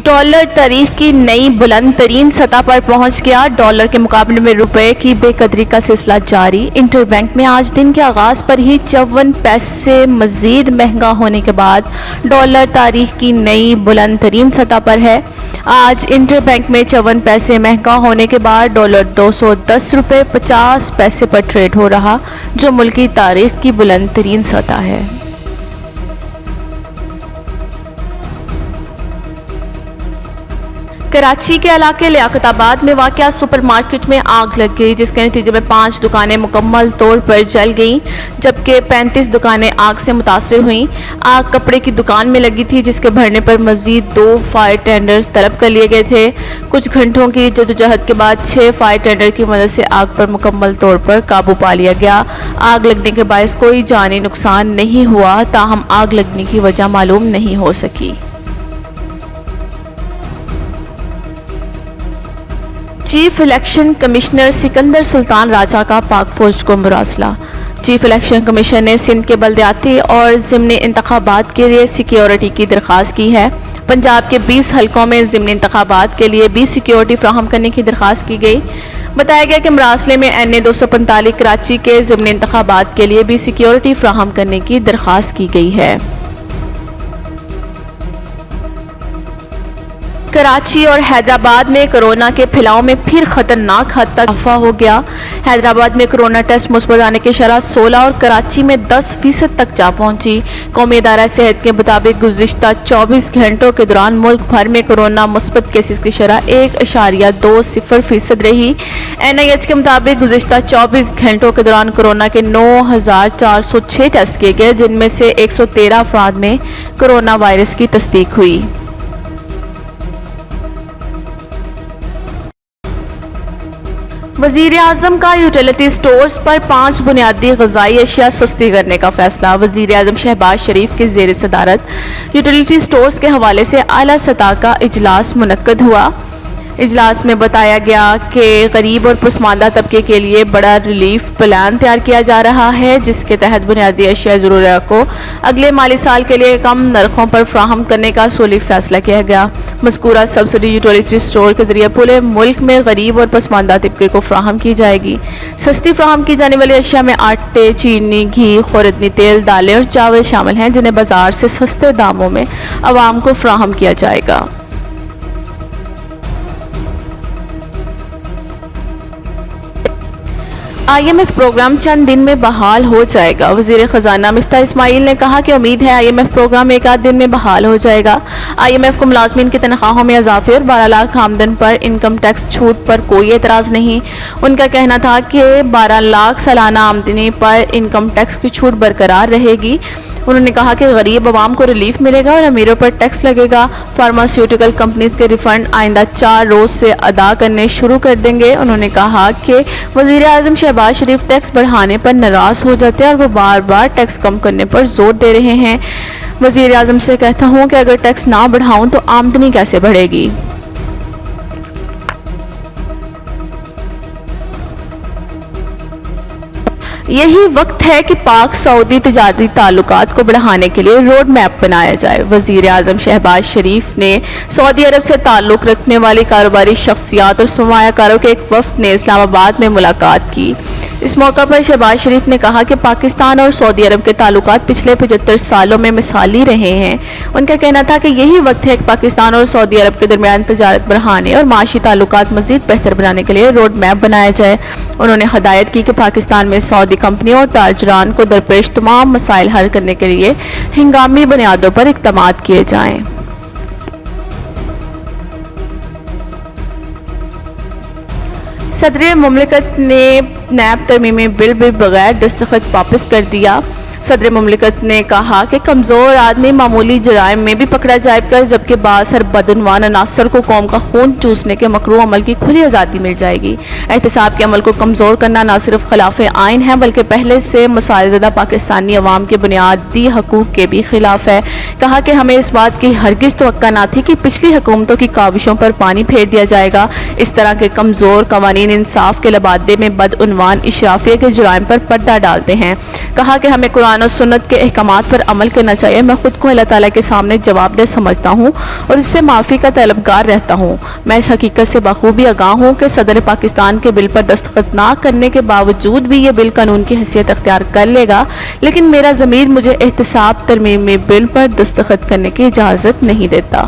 Dollar تاریخ کی نئی بلند ترین سطح پر پہنچ گیا۔ ڈالر کے مقابلے میں روپے کی بے قدری کا سلسلہ جاری۔ انٹر بینک میں آج دن کے آغاز پر ہی 54 پیسے مزید مہنگا ہونے کے بعد ڈالر تاریخ کی نئی بلند ترین سطح پر ہے۔ آج انٹر بینک میں 54 پیسے مہنگا ہونے کے بعد ڈالر 210 روپے 50 پیسے پر ٹریڈ ہو رہا، جو ملکی تاریخ کی بلند ترین سطح ہے۔ کراچی کے علاقے لیاقت آباد میں واقع سپر مارکیٹ میں آگ لگ گئی، جس کے نتیجے میں 5 دکانیں مکمل طور پر جل گئیں، جبکہ 35 دکانیں آگ سے متاثر ہوئیں۔ آگ کپڑے کی دکان میں لگی تھی، جس کے بھرنے پر مزید 2 فائر ٹینڈرز طلب کر لیے گئے تھے۔ کچھ گھنٹوں کی جدوجہد کے بعد 6 فائر ٹینڈر کی مدد سے آگ پر مکمل طور پر قابو پا لیا گیا۔ آگ لگنے کے باعث کوئی جانی نقصان نہیں ہوا، تاہم آگ لگنے کی وجہ معلوم نہیں ہو سکی۔ چیف الیکشن کمشنر سکندر سلطان راجہ کا پاک فوج کو مراسلہ۔ چیف الیکشن کمیشن نے سندھ کے بلدیاتی اور ضمنی انتخابات کے لیے سیکیورٹی کی درخواست کی ہے۔ پنجاب کے 20 حلقوں میں ضمنی انتخابات کے لیے بھی سیکیورٹی فراہم کرنے کی درخواست کی گئی۔ بتایا گیا کہ مراسلے میں NA 245 کراچی کے ضمنی انتخابات کے لیے بھی سیکیورٹی فراہم کرنے کی درخواست کی گئی ہے۔ کراچی اور حیدرآباد میں کرونا کے پھیلاؤ میں پھر خطرناک حد تک اضافہ ہو گیا۔ حیدرآباد میں کرونا ٹیسٹ مثبت آنے کی شرح 16 اور کراچی میں 10% تک جا پہنچی۔ قومی ادارہ صحت کے مطابق گزشتہ 24 گھنٹوں کے دوران ملک بھر میں کرونا مثبت کیسز کی شرح 1.20% رہی۔ NIH کے مطابق گزشتہ 24 گھنٹوں کے دوران کرونا کے 9406 ٹیسٹ کیے گئے، جن میں سے 113 افراد میں کرونا وائرس کی تصدیق ہوئی۔ وزیر اعظم کا یوٹیلیٹی سٹورز پر 5 بنیادی غذائی اشیاء سستی کرنے کا فیصلہ۔ وزیر اعظم شہباز شریف کے زیر صدارت یوٹیلیٹی سٹورز کے حوالے سے اعلیٰ سطح کا اجلاس منعقد ہوا۔ اجلاس میں بتایا گیا کہ غریب اور پسماندہ طبقے کے لیے بڑا ریلیف پلان تیار کیا جا رہا ہے، جس کے تحت بنیادی اشیاء ضرورت کو اگلے مالی سال کے لیے کم نرخوں پر فراہم کرنے کا اصولی فیصلہ کیا گیا۔ مذکورہ سبسڈی یوٹیلیٹی سٹور کے ذریعے پورے ملک میں غریب اور پسماندہ طبقے کو فراہم کی جائے گی۔ سستی فراہم کی جانے والی اشیاء میں آٹے، چینی، گھی، خوردنی تیل، دالیں اور چاول شامل ہیں، جنہیں بازار سے سستے داموں میں عوام کو فراہم کیا جائے گا۔ IMF پروگرام چند دن میں بحال ہو جائے گا۔ وزیر خزانہ مفتاح اسماعیل نے کہا کہ امید ہے IMF پروگرام ایک آدھ دن میں بحال ہو جائے گا۔ IMF کو ملازمین کی تنخواہوں میں اضافے اور 12 لاکھ آمدن پر انکم ٹیکس چھوٹ پر کوئی اعتراض نہیں۔ ان کا کہنا تھا کہ 12 لاکھ سالانہ آمدنی پر انکم ٹیکس کی چھوٹ برقرار رہے گی۔ انہوں نے کہا کہ غریب عوام کو ریلیف ملے گا اور امیروں پر ٹیکس لگے گا۔ فارماسیوٹیکل کمپنیز کے ریفنڈ آئندہ 4 روز سے ادا کرنے شروع کر دیں گے۔ انہوں نے کہا کہ وزیر اعظم شہباز شریف ٹیکس بڑھانے پر ناراض ہو جاتے ہیں اور وہ بار بار ٹیکس کم کرنے پر زور دے رہے ہیں۔ وزیر اعظم سے کہتا ہوں کہ اگر ٹیکس نہ بڑھاؤں تو آمدنی کیسے بڑھے گی؟ یہی وقت ہے کہ پاک سعودی تجارتی تعلقات کو بڑھانے کے لیے روڈ میپ بنایا جائے۔ وزیر اعظم شہباز شریف نے سعودی عرب سے تعلق رکھنے والی کاروباری شخصیات اور سرمایہ کاروں کے ایک وفد نے اسلام آباد میں ملاقات کی۔ اس موقع پر شہباز شریف نے کہا کہ پاکستان اور سعودی عرب کے تعلقات پچھلے 75 سالوں میں مثالی رہے ہیں۔ ان کا کہنا تھا کہ یہی وقت ہے کہ پاکستان اور سعودی عرب کے درمیان تجارت بڑھانے اور معاشی تعلقات مزید بہتر بنانے کے لیے روڈ میپ بنایا جائے۔ انہوں نے ہدایت کی کہ پاکستان میں سعودی کمپنیوں اور تاجران کو درپیش تمام مسائل حل کرنے کے لیے ہنگامی بنیادوں پر اقدامات کیے جائیں۔ صدر مملکت نے نیب ترمیمی بل بغیر دستخط واپس کر دیا۔ صدر مملکت نے کہا کہ کمزور آدمی معمولی جرائم میں بھی پکڑا جائے گا، جبکہ بااثر بدعنوان عناصر کو قوم کا خون چوسنے کے مکروہ عمل کی کھلی آزادی مل جائے گی۔ احتساب کے عمل کو کمزور کرنا نہ صرف خلاف آئین ہے بلکہ پہلے سے مسائل زدہ پاکستانی عوام کے بنیادی حقوق کے بھی خلاف ہے۔ کہا کہ ہمیں اس بات کی ہرگز توقع نہ تھی کہ پچھلی حکومتوں کی کاوشوں پر پانی پھیر دیا جائے گا۔ اس طرح کے کمزور قوانین انصاف کے لبادے میں بدعنوان اشرافیہ کے جرائم پر پردہ ڈالتے ہیں۔ کہا کہ ہمیں قرآن قرآن و سنت کے احکامات پر عمل کرنا چاہیے۔ میں خود کو اللہ تعالیٰ کے سامنے ایک جواب دہ سمجھتا ہوں اور اس سے معافی کا طلبگار رہتا ہوں۔ میں اس حقیقت سے بخوبی آگاہ ہوں کہ صدر پاکستان کے بل پر دستخط نہ کرنے کے باوجود بھی یہ بل قانون کی حیثیت اختیار کر لے گا، لیکن میرا ضمیر مجھے احتساب ترمیمی بل پر دستخط کرنے کی اجازت نہیں دیتا۔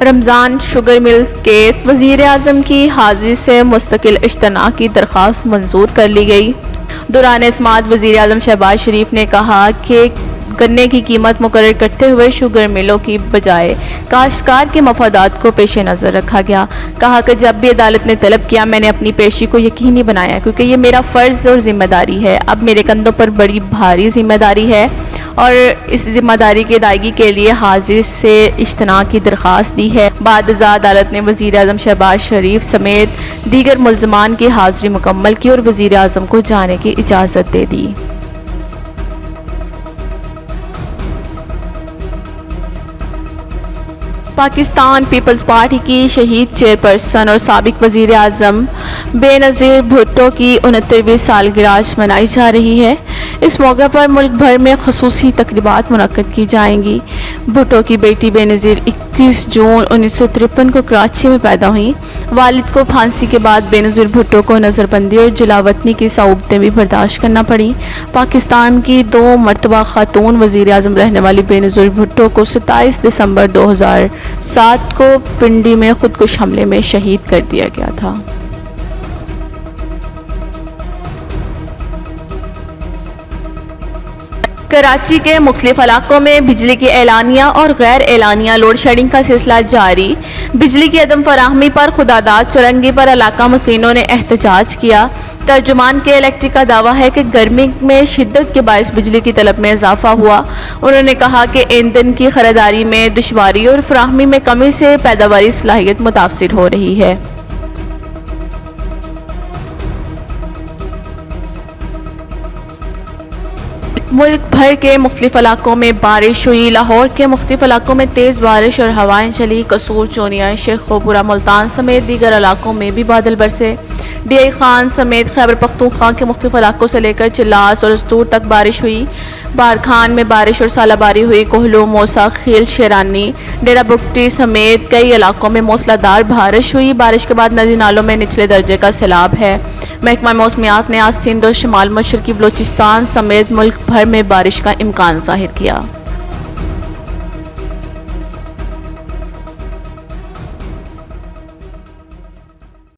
رمضان شوگر ملز کیس، وزیر اعظم کی حاضری سے مستقل اجتماع کی درخواست منظور کر لی گئی۔ دوران سماعت وزیر اعظم شہباز شریف نے کہا کہ گنے کی قیمت مقرر کرتے ہوئے شوگر ملوں کی بجائے کاشتکار کے مفادات کو پیش نظر رکھا گیا۔ کہا کہ جب بھی عدالت نے طلب کیا میں نے اپنی پیشی کو یقینی بنایا کیونکہ یہ میرا فرض اور ذمہ داری ہے۔ اب میرے کندھوں پر بڑی بھاری ذمہ داری ہے اور اس ذمہ داری کی ادائیگی کے لیے حاضری سے اجتناع کی درخواست دی ہے۔ بعد ازاں عدالت نے وزیر اعظم شہباز شریف سمیت دیگر ملزمان کی حاضری مکمل کی اور وزیر اعظم کو جانے کی اجازت دے دی۔ پاکستان پیپلز پارٹی کی شہید چیئرپرسن اور سابق وزیر اعظم بے نظیر بھٹو کی 69ویں سالگرہ منائی جا رہی ہے۔ اس موقع پر ملک بھر میں خصوصی تقریبات منعقد کی جائیں گی۔ بھٹو کی بیٹی بے نظیر 21 جون 1953 کو کراچی میں پیدا ہوئیں۔ والد کو پھانسی کے بعد بے نظیر بھٹو کو نظر بندی اور جلاوطنی کی صعوبتیں بھی برداشت کرنا پڑیں۔ پاکستان کی 2 مرتبہ خاتون وزیر اعظم رہنے والی بے نظیر بھٹو کو 27 دسمبر 2007 کو پنڈی میں خودکش حملے میں شہید کر دیا گیا تھا۔ کراچی کے مختلف علاقوں میں بجلی کی اعلانیہ اور غیر اعلانیہ لوڈ شیڈنگ کا سلسلہ جاری۔ بجلی کی عدم فراہمی پر خداداد چورنگی پر علاقہ مکینوں نے احتجاج کیا۔ ترجمان کے الیکٹرک کا دعویٰ ہے کہ گرمی میں شدت کے باعث بجلی کی طلب میں اضافہ ہوا۔ انہوں نے کہا کہ ایندھن کی خریداری میں دشواری اور فراہمی میں کمی سے پیداواری صلاحیت متاثر ہو رہی ہے۔ ملک بھر کے مختلف علاقوں میں بارش ہوئی۔ لاہور کے مختلف علاقوں میں تیز بارش اور ہوائیں چلی۔ قصور، چونیا، شیخ پورہ، ملتان سمیت دیگر علاقوں میں بھی بادل برسے۔ ڈی آئی خان سمیت خیبر پختونخوا کے مختلف علاقوں سے لے کر چلاس اور استور تک بارش ہوئی۔ بارکھان میں بارش اور ژالہ باری ہوئی۔ کوہلو، موسا، خیل، شیرانی، ڈیرہ بگٹی سمیت کئی علاقوں میں موسلا دھار بارش ہوئی۔ بارش کے بعد ندی نالوں میں نچلے درجے کا سیلاب ہے۔ محکمہ موسمیات نے آج سندھ اور شمال مشرقی بلوچستان سمیت ملک بھر میں بارش کا امکان ظاہر کیا۔